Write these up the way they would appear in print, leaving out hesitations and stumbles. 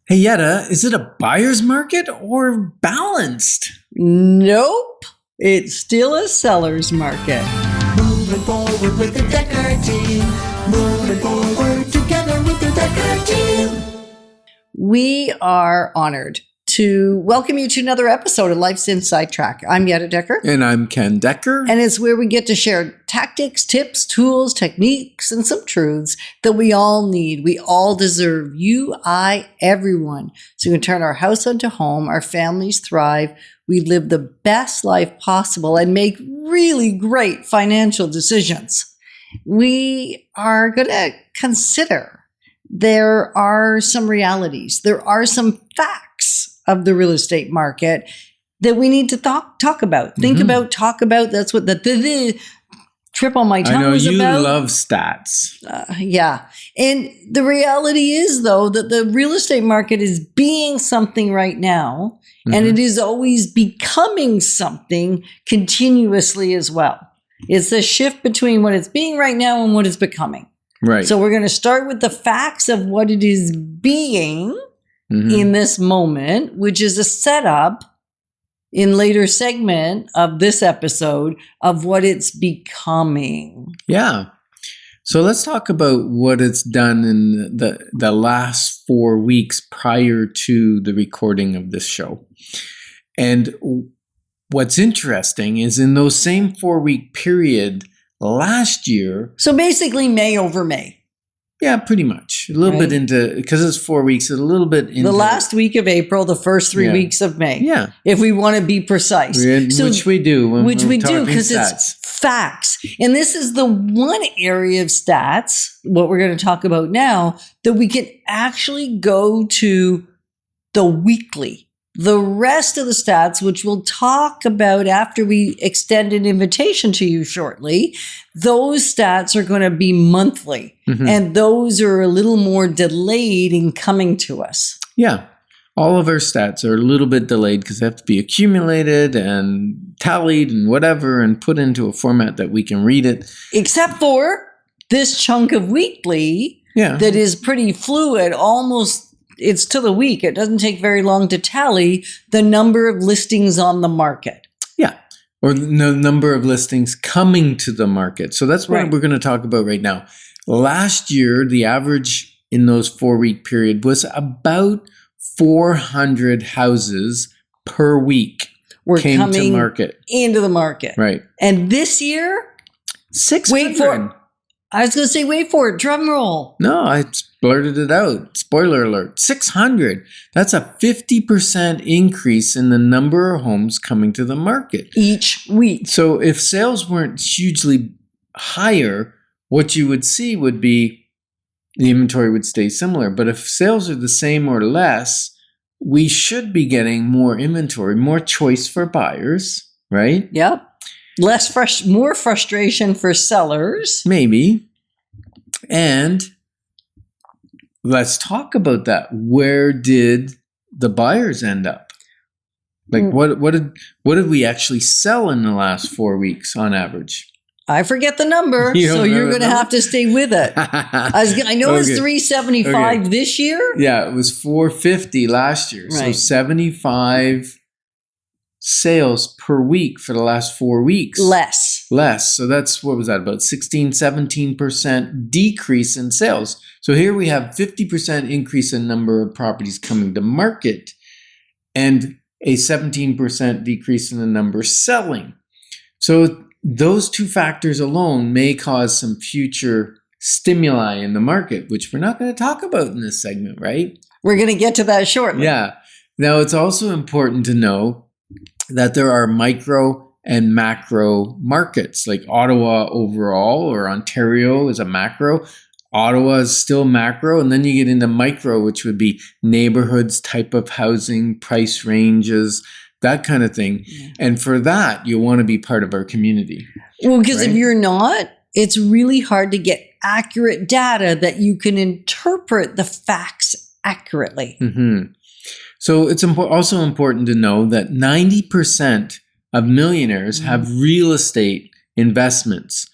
Hey, Yetta, is it a buyer's market or balanced? Nope. It's still a seller's market. Moving forward with the Dekker Team. Moving forward together with the Dekker Team. We are honored to welcome you to another episode of Life's Inside Track. I'm Yetta Dekker. And I'm Ken Dekker. And it's where we get to share tactics, tips, tools, techniques, and some truths that we all need. We all deserve. You, I, everyone. So we can turn our house into home, our families thrive, we live the best life possible, and make really great financial decisions. We are going to consider there are some realities. There are some facts of the real estate market that we need to talk about. Think about, talk about. That's what the trip on my tongue was about. I know you love stats. Yeah. And the reality is, though, that the real estate market is being something right now, and it is always becoming something continuously as well. It's the shift between what it's being right now and what it's becoming. Right. So we're going to start with the facts of what it is being in this moment, which is a setup in later segment of this episode of what it's becoming. Yeah. So let's talk about what it's done in the last 4 weeks prior to the recording of this show. And what's interesting is in those same 4-week period last year. So basically May over May. Yeah, pretty much. A little bit into, because it's 4 weeks, a little bit into the last week of April, the first 3 weeks of May. Yeah. If we want to be precise. Which we do. Which we do because it's facts. And this is the one area of stats, what we're going to talk about now, that we can actually go to the weekly. The rest of the stats, which we'll talk about after we extend an invitation to you shortly, those stats are going to be monthly. And those are a little more delayed in coming to us. Yeah. All of our stats are a little bit delayed because they have to be accumulated and tallied and whatever and put into a format that we can read it. Except for this chunk of weekly that is pretty fluid, almost. It's to the week. It doesn't take very long to tally the number of listings on the market. Yeah. Or the number of listings coming to the market. So that's what we're going to talk about right now. Last year, the average in those 4-week period was about 400 houses per week came to market. Into the market. Right. And this year, 600. Wait for it. Drum roll. No, I blurted it out. Spoiler alert. 600. That's a 50% increase in the number of homes coming to the market each week. So if sales weren't hugely higher, what you would see would be the inventory would stay similar. But if sales are the same or less, we should be getting more inventory, more choice for buyers, right? Yep. More frustration for sellers. Maybe. And let's talk about that. Where did the buyers end up? Like what did we actually sell in the last 4 weeks on average? I forget the number, so you're going to have to stay with it. I know it's 375 this year. Yeah, it was 450 last year. Right. So 75 sales per week for the last 4 weeks. Less. So that's, what was that, about 16, 17% decrease in sales. So here we have 50% increase in number of properties coming to market and a 17% decrease in the number selling. So those two factors alone may cause some future stimuli in the market, which we're not going to talk about in this segment, right? We're going to get to that shortly. Yeah. Now, it's also important to know that there are micro and macro markets, like Ottawa overall or Ontario is a macro. Ottawa is still macro. And then you get into micro, which would be neighborhoods, type of housing, price ranges, that kind of thing. Yeah. And for that, you want to be part of our community. Well, because if you're not, it's really hard to get accurate data that you can interpret the facts accurately. So it's also important to know that 90% of millionaires have real estate investments.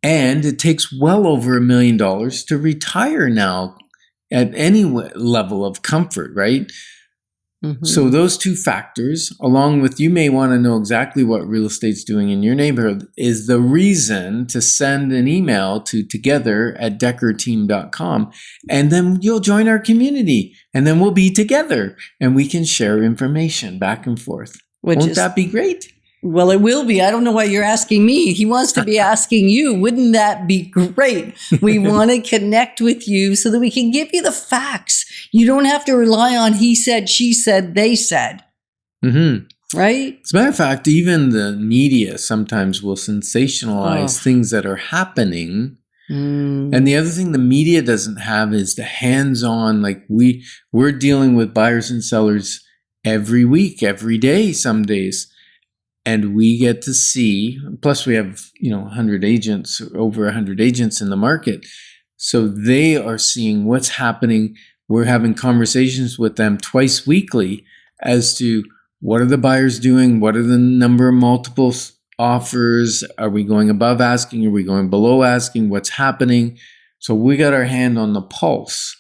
And it takes well over $1 million to retire now at any level of comfort, right? Mm-hmm. So those two factors, along with you may want to know exactly what real estate's doing in your neighborhood, is the reason to send an email to together@dekkerteam.com. And then you'll join our community. And then we'll be together. And we can share information back and forth. Won't that be great? Well, it will be. I don't know why you're asking me. He wants to be asking you. Wouldn't that be great? We want to connect with you so that we can give you the facts. You don't have to rely on he said, she said, they said. Mm-hmm. Right? As a matter of fact, even the media sometimes will sensationalize things that are happening. And the other thing the media doesn't have is the hands-on, like we're dealing with buyers and sellers every week, every day, some days. And we get to see, plus we have, 100 agents, over 100 agents in the market. So they are seeing what's happening. We're having conversations with them twice weekly as to what are the buyers doing? What are the number of multiple offers? Are we going above asking? Are we going below asking? What's happening? So we got our hand on the pulse,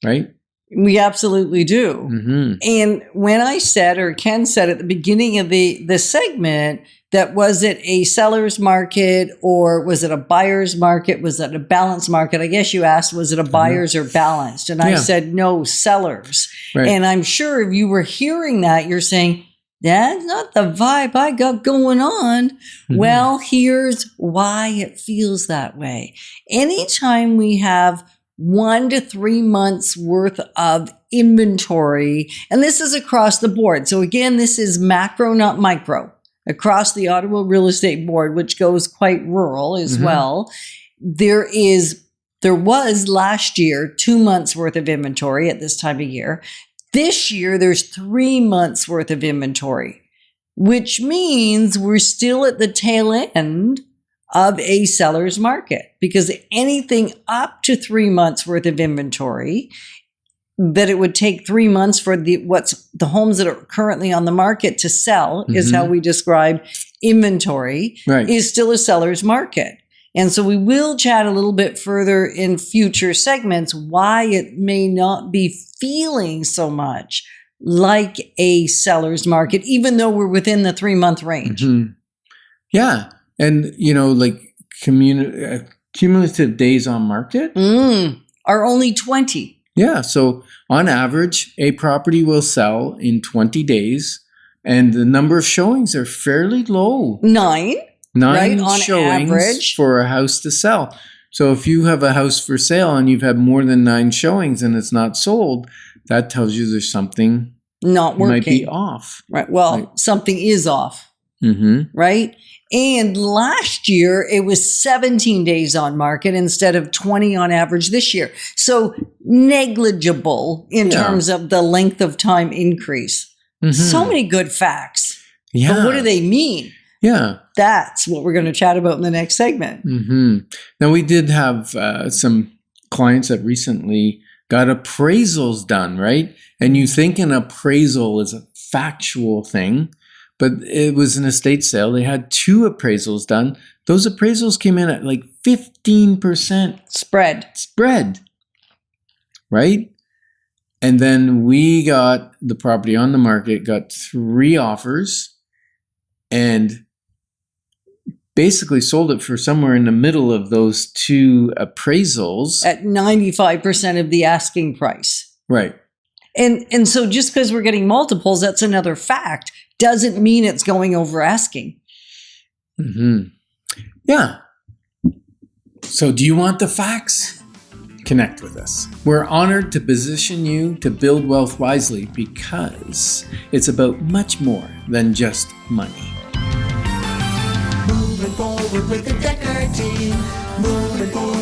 right? We absolutely do. Mm-hmm. And when I said, or Ken said at the beginning of the segment, that was it a seller's market or was it a buyer's market? Was it a balanced market? I guess you asked, was it a buyer's or balanced? And I said, no, sellers. Right. And I'm sure if you were hearing that, you're saying, that's not the vibe I got going on. Mm-hmm. Well, here's why it feels that way. Anytime we have 1 to 3 months worth of inventory. And this is across the board. So again, this is macro, not micro, across the Ottawa Real Estate Board, which goes quite rural as well. There was last year 2 months worth of inventory at this time of year. This year, there's 3 months worth of inventory, which means we're still at the tail end of a seller's market, because anything up to 3 months worth of inventory, that it would take 3 months for the homes that are currently on the market to sell, is how we describe inventory, is still a seller's market. And so we will chat a little bit further in future segments why it may not be feeling so much like a seller's market, even though we're within the 3 month range. Mm-hmm. Yeah. And, like cumulative days on market are only 20. Yeah. So on average, a property will sell in 20 days. And the number of showings are fairly low. 9 right, on showings average for a house to sell. So if you have a house for sale and you've had more than 9 showings and it's not sold, that tells you there's something not working. Might be off. Right. Well, something is off. Right. And last year it was 17 days on market instead of 20 on average this year. So negligible in terms of the length of time increase. So many good facts. Yeah. But what do they mean? Yeah. That's what we're going to chat about in the next segment. Now, we did have some clients that recently got appraisals done, right? And you think an appraisal is a factual thing, but it was an estate sale. They had 2 appraisals done. Those appraisals came in at like 15% spread, right? And then we got the property on the market, got 3 offers, and basically sold it for somewhere in the middle of those 2 appraisals. At 95% of the asking price. Right. And so just because we're getting multiples, that's another fact, doesn't mean it's going over asking. Yeah. So do you want the facts? Connect with us. We're honored to position you to build wealth wisely because it's about much more than just money. Moving forward with the Dekker Team. Moving forward.